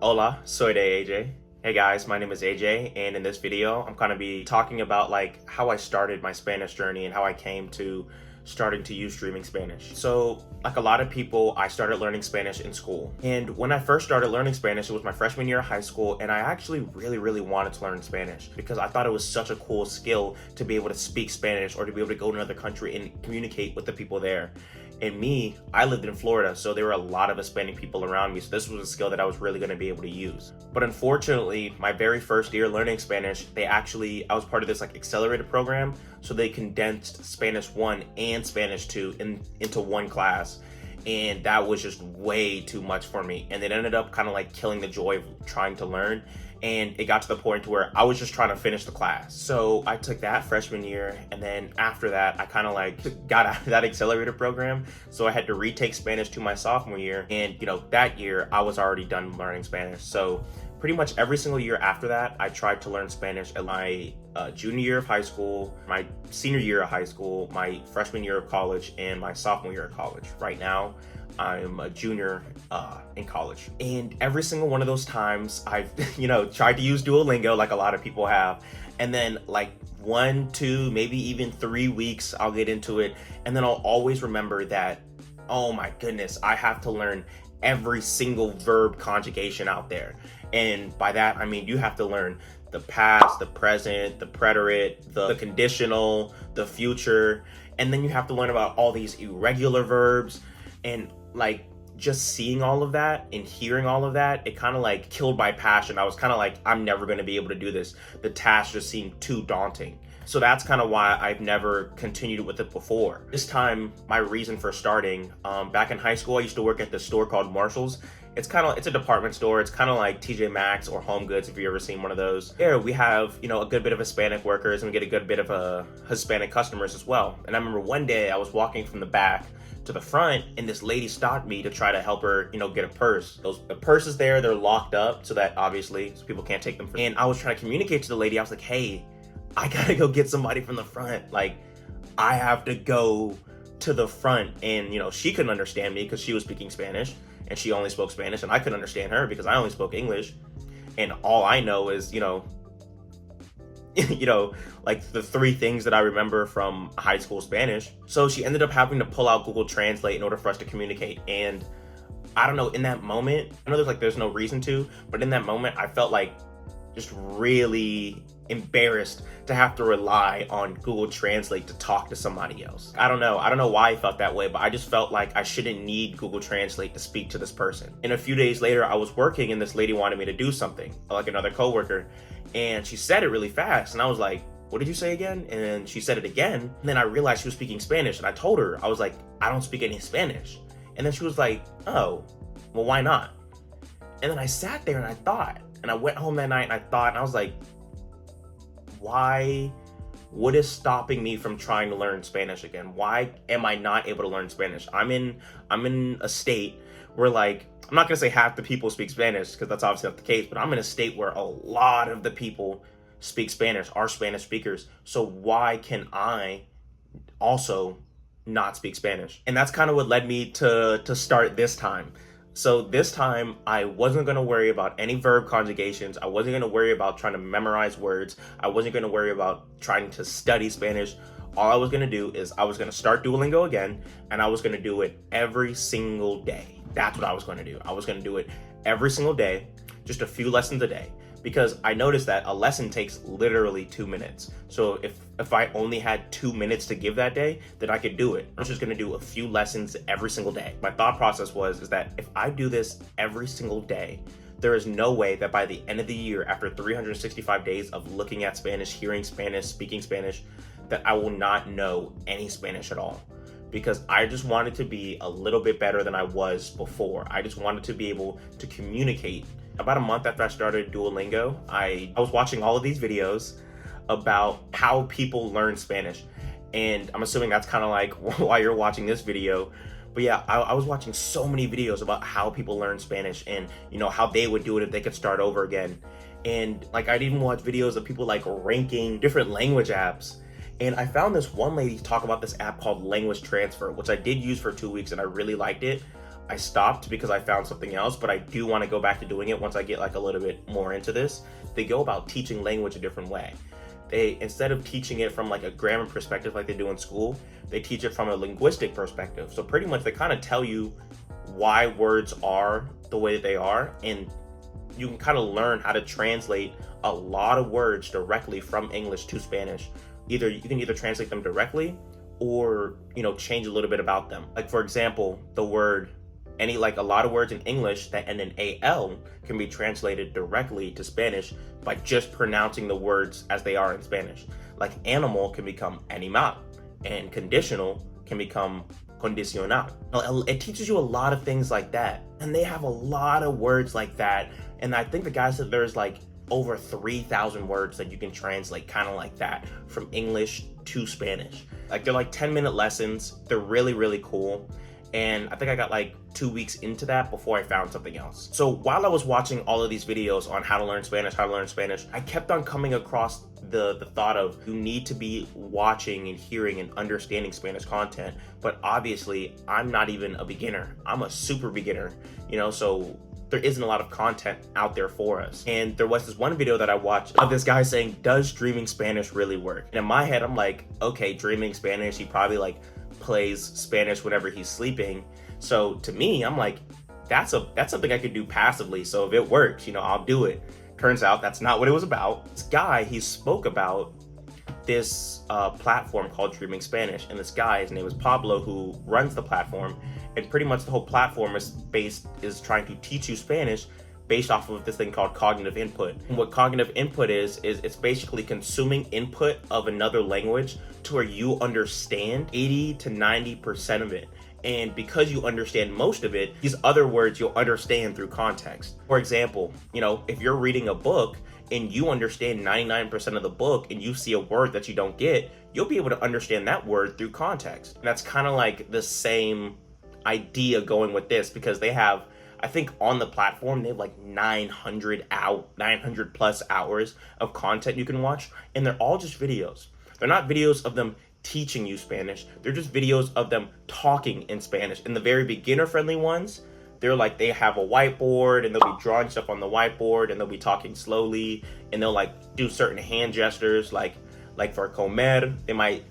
Hola, soy de AJ. Hey guys, my name is AJ, and in this video, I'm gonna be talking about like how I started my Spanish journey and how I came to starting to use streaming Spanish. So, like a lot of people, I started learning Spanish in school. And when I first started learning Spanish, it was my freshman year of high school, and I actually really wanted to learn Spanish because I thought it was such a cool skill to be able to speak Spanish or to be able to go to another country and communicate with the people there. And me, I lived in Florida, so there were a lot of Hispanic people around me, so this was a skill that I was really going to be able to use. But unfortunately, my very first year learning Spanish, I was part of this like accelerated program, so they condensed Spanish 1 and Spanish 2 into one class. And that was just way too much for me. And it ended up kind of like killing the joy of trying to learn. And it got to the point where I was just trying to finish the class. So I took that freshman year, and then after that, I kind of like got out of that accelerator program. So I had to retake Spanish to my sophomore year. And that year I was already done learning Spanish. So pretty much every single year after that, I tried to learn Spanish at my junior year of high school, my senior year of high school, my freshman year of college, and my sophomore year of college. Right now, I'm a junior in college. And every single one of those times, I've, tried to use Duolingo like a lot of people have. And then like 1, 2, maybe even 3 weeks, I'll get into it. And then I'll always remember that, oh my goodness, I have to learn every single verb conjugation out there. And by that, I mean, you have to learn the past, the present, the preterite, the conditional, the future. And then you have to learn about all these irregular verbs. And like just seeing all of that and hearing all of that, it kind of like killed my passion. I was kind of like, I'm never going to be able to do this. The task just seemed too daunting. So that's kind of why I've never continued with it before. This time, my reason for starting, back in high school, I used to work at this store called Marshall's. It's a department store. It's kind of like TJ Maxx or Home Goods, if you've ever seen one of those. There we have, a good bit of Hispanic workers, and we get a good bit of Hispanic customers as well. And I remember one day I was walking from the back to the front, and this lady stopped me to try to help her, get a purse. The purses there, they're locked up so that obviously people can't take them. And I was trying to communicate to the lady. I was like, hey, I gotta go get somebody from the front. Like, I have to go to the front. And, she couldn't understand me because she was speaking Spanish and she only spoke Spanish, and I couldn't understand her because I only spoke English. And all I know is, like the 3 things that I remember from high school Spanish. So she ended up having to pull out Google Translate in order for us to communicate. And I don't know, in that moment, I know there's no reason to, but in that moment, I felt like just really embarrassed to have to rely on Google Translate to talk to somebody else. I don't know why I felt that way, but I just felt like I shouldn't need Google Translate to speak to this person. And a few days later, I was working and this lady wanted me to do something, like another coworker, and she said it really fast, and I was like, what did you say again? And then she said it again, and then I realized she was speaking Spanish, and I told her, I was like, I don't speak any Spanish. And then she was like, oh, well, why not? And then I sat there and I thought, and I went home that night and I thought, and I was like, what is stopping me from trying to learn Spanish again? Why am I not able to learn Spanish? I'm in a state where, like, I'm not gonna say half the people speak Spanish because that's obviously not the case, but I'm in a state where a lot of the people speak Spanish, are Spanish speakers. So why can I also not speak Spanish? And that's kind of what led me to start this time. So this time, I wasn't going to worry about any verb conjugations. I wasn't going to worry about trying to memorize words. I wasn't going to worry about trying to study Spanish. All I was going to do is I was going to start Duolingo again, and I was going to do it every single day. That's what I was going to do. I was going to do it every single day, just a few lessons a day, because I noticed that a lesson takes literally 2 minutes. So if I only had 2 minutes to give that day, then I could do it. I was just gonna do a few lessons every single day. My thought process is that if I do this every single day, there is no way that by the end of the year, after 365 days of looking at Spanish, hearing Spanish, speaking Spanish, that I will not know any Spanish at all. Because I just wanted to be a little bit better than I was before. I just wanted to be able to communicate. About a month after I started Duolingo, I was watching all of these videos about how people learn Spanish. And I'm assuming that's kind of like why you're watching this video. But yeah, I was watching so many videos about how people learn Spanish and, how they would do it if they could start over again. And like, I'd even watch videos of people like ranking different language apps. And I found this one lady talk about this app called Language Transfer, which I did use for 2 weeks and I really liked it. I stopped because I found something else, but I do want to go back to doing it once I get like a little bit more into this. They go about teaching language a different way. They, instead of teaching it from like a grammar perspective like they do in school, they teach it from a linguistic perspective. So pretty much they kind of tell you why words are the way that they are, and you can kind of learn how to translate a lot of words directly from English to Spanish. You can either translate them directly or, you know, change a little bit about them. Like for example, the word a lot of words in English that end in AL can be translated directly to Spanish by just pronouncing the words as they are in Spanish. Like animal can become animal, and conditional can become condicional. It teaches you a lot of things like that, and they have a lot of words like that. And I think the guy said there's like over 3,000 words that you can translate kind of like that from English to Spanish. Like they're like 10-minute lessons. They're really, really cool. And I think I got like 2 weeks into that before I found something else. So while I was watching all of these videos on how to learn Spanish, I kept on coming across the thought of you need to be watching and hearing and understanding Spanish content. But obviously I'm not even a beginner. I'm a super beginner, you know, so there isn't a lot of content out there for us. And there was this one video that I watched of this guy saying, does dreaming Spanish really work? And in my head, I'm like, okay, dreaming Spanish, he probably like plays Spanish whenever he's sleeping. So to me, I'm like, that's something I could do passively. So if it works, you know, I'll do it. Turns out that's not what it was about. This guy, he spoke about this platform called Dreaming Spanish, and this guy, his name is Pablo, who runs the platform, and pretty much the whole platform is trying to teach you Spanish based off of this thing called cognitive input. And what cognitive input is it's basically consuming input of another language to where you understand 80 to 90% of it. And because you understand most of it, these other words you'll understand through context. For example, you know, if you're reading a book and you understand 99% of the book and you see a word that you don't get, you'll be able to understand that word through context. And that's kind of like the same idea going with this, because they have, I think on the platform, they have like 900 plus hours of content you can watch, and they're all just videos. They're not videos of them teaching you Spanish. They're just videos of them talking in Spanish. And the very beginner friendly ones, they're like, they have a whiteboard and they'll be drawing stuff on the whiteboard and they'll be talking slowly and they'll like do certain hand gestures, like for comer, they might,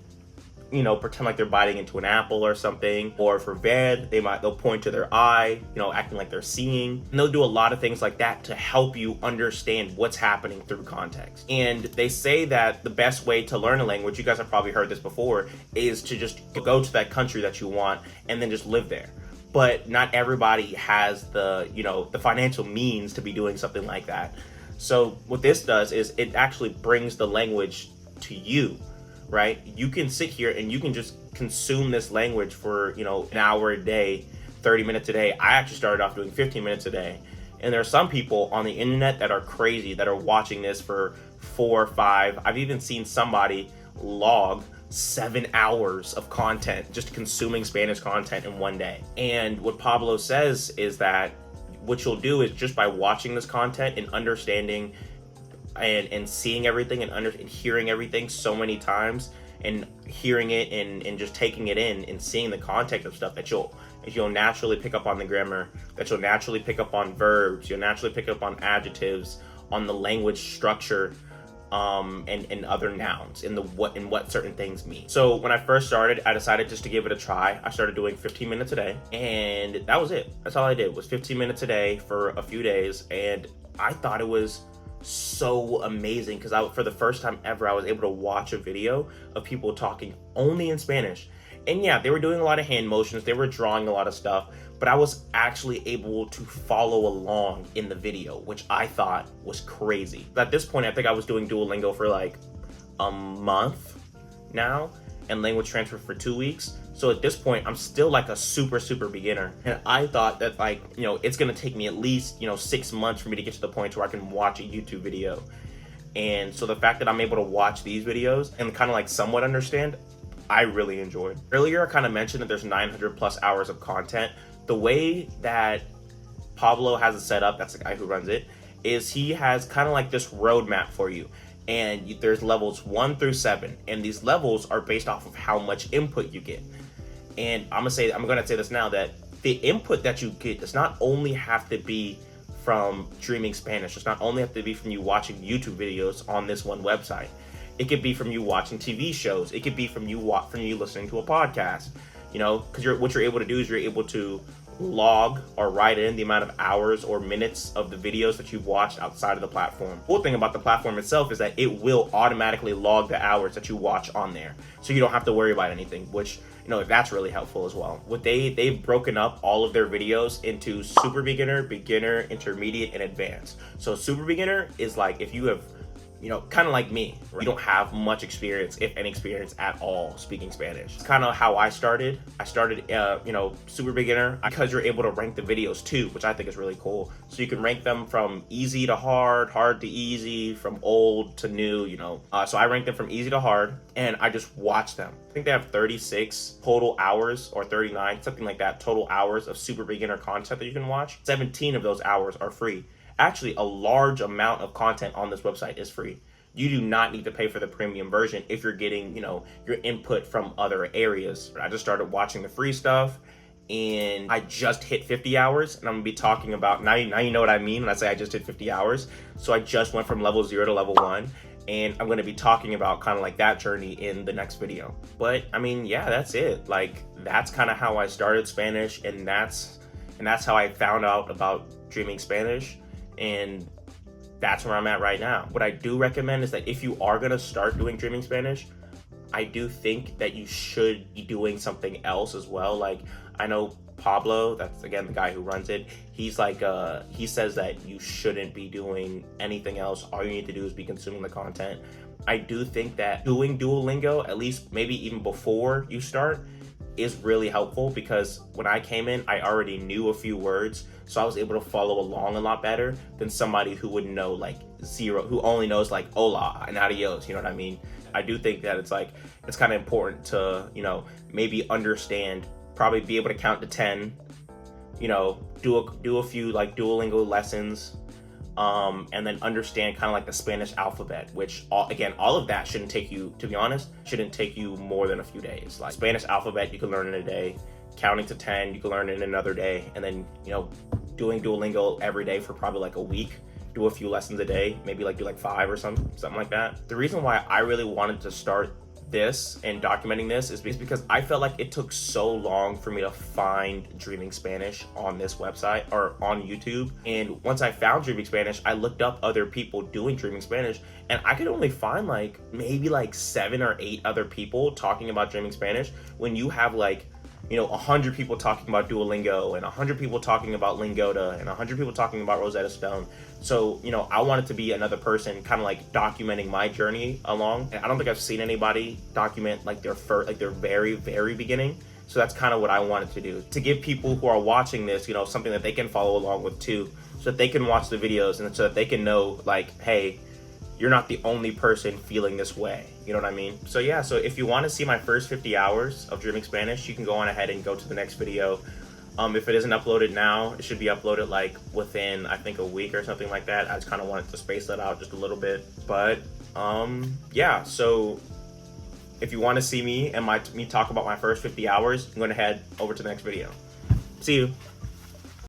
you know, pretend like they're biting into an apple or something. Or for ver, they'll point to their eye, you know, acting like they're seeing. And they'll do a lot of things like that to help you understand what's happening through context. And they say that the best way to learn a language, you guys have probably heard this before, is to just go to that country that you want and then just live there. But not everybody has the, you know, the financial means to be doing something like that. So what this does is it actually brings the language to you. Right? You can sit here and you can just consume this language for, you know, an hour a day, 30 minutes a day. I actually started off doing 15 minutes a day. And there are some people on the internet that are crazy, that are watching this for 4 or 5. I've even seen somebody log 7 hours of content, just consuming Spanish content in one day. And what Pablo says is that what you'll do is just by watching this content and understanding and seeing everything and hearing everything so many times, and hearing it and just taking it in and seeing the context of stuff, that you'll naturally pick up on the grammar, that you'll naturally pick up on verbs, you'll naturally pick up on adjectives, on the language structure, and other nouns, and what certain things mean. So when I first started, I decided just to give it a try. I started doing 15 minutes a day, and that was it. That's all I did, was 15 minutes a day for a few days, and I thought it was so amazing, because for the first time ever, I was able to watch a video of people talking only in Spanish. And yeah, they were doing a lot of hand motions, they were drawing a lot of stuff, but I was actually able to follow along in the video, which I thought was crazy. At this point, I think I was doing Duolingo for like a month now, and language transfer for 2 weeks. So at this point, I'm still like a super beginner. And I thought that, like, you know, it's gonna take me at least, you know, 6 months for me to get to the point where I can watch a YouTube video. And so the fact that I'm able to watch these videos and kind of like somewhat understand, I really enjoyed. Earlier, I kind of mentioned that there's 900 plus hours of content. The way that Pablo has it set up, that's the guy who runs it, is he has kind of like this roadmap for you. And there's levels 1 through 7, and these levels are based off of how much input you get. And I'm gonna say this now, that the input that you get does not only have to be from Dreaming Spanish. Does not only have to be from you watching YouTube videos on this one website. It could be from you watching TV shows. It could be from you listening to a podcast. You know, because what you're able to do is you're able to log or write in the amount of hours or minutes of the videos that you've watched outside of the platform. Cool thing about the platform itself is that it will automatically log the hours that you watch on there, so you don't have to worry about anything, which, you know, that's really helpful as well. They've broken up all of their videos into super beginner, beginner, intermediate, and advanced. So super beginner is like if you have, you know, kind of like me, right? You don't have much experience, if any experience at all, speaking Spanish. It's kind of how I started. I started, you know, super beginner, because you're able to rank the videos too, which I think is really cool. So you can rank them from easy to hard, hard to easy, from old to new, you know. So I ranked them from easy to hard, and I just watched them. I think they have 36 total hours, or 39, something like that, total hours of super beginner content that you can watch. 17 of those hours are free. Actually, a large amount of content on this website is free. You do not need to pay for the premium version if you're getting, you know, your input from other areas. I just started watching the free stuff, and I just hit 50 hours, and I'm gonna be talking about, now you know what I mean when I say I just hit 50 hours. So I just went from level 0 to level 1, and I'm gonna be talking about kind of like that journey in the next video. But I mean, yeah, that's it. Like, that's kind of how I started Spanish, and that's how I found out about Dreaming Spanish. And that's where I'm at right now. What I do recommend is that if you are gonna start doing Dreaming Spanish, I do think that you should be doing something else as well. Like, I know Pablo, that's again the guy who runs it, he's like, he says that you shouldn't be doing anything else. All you need to do is be consuming the content. I do think that doing Duolingo, at least maybe even before you start, is really helpful, because when I came in, I already knew a few words, so I was able to follow along a lot better than somebody who would know like zero, who only knows like hola and adios, you know what I mean? I do think that it's kind of important to, you know, maybe understand, probably be able to count to 10, you know, do a few like Duolingo lessons, and then understand kind of like the Spanish alphabet, which all of that shouldn't take you, to be honest, shouldn't take you more than a few days. Like, Spanish alphabet, you can learn in a day. Counting to 10, you can learn in another day. And then, you know, doing Duolingo every day for probably like a week. Do a few lessons a day, maybe like do like 5 or something like that. The reason why I really wanted to start this and documenting this is because I felt like it took so long for me to find Dreaming Spanish on this website or on YouTube. And once I found Dreaming Spanish, I looked up other people doing Dreaming Spanish, and I could only find like maybe like 7 or 8 other people talking about Dreaming Spanish, when you have like, you know, 100 people talking about Duolingo, and 100 people talking about Lingoda, and 100 people talking about Rosetta Stone. So, you know, I wanted to be another person kind of like documenting my journey along. And I don't think I've seen anybody document like their very, very beginning. So that's kind of what I wanted to do, to give people who are watching this, you know, something that they can follow along with too, so that they can watch the videos and so that they can know like, hey, you're not the only person feeling this way. You know what I mean? So yeah, so if you want to see my first 50 hours of Dreaming Spanish, you can go on ahead and go to the next video. If it isn't uploaded now, it should be uploaded like within, I think, a week or something like that. I just kind of wanted to space that out just a little bit. But yeah, so if you want to see me and me talk about my first 50 hours, I'm going to head over to the next video. See you.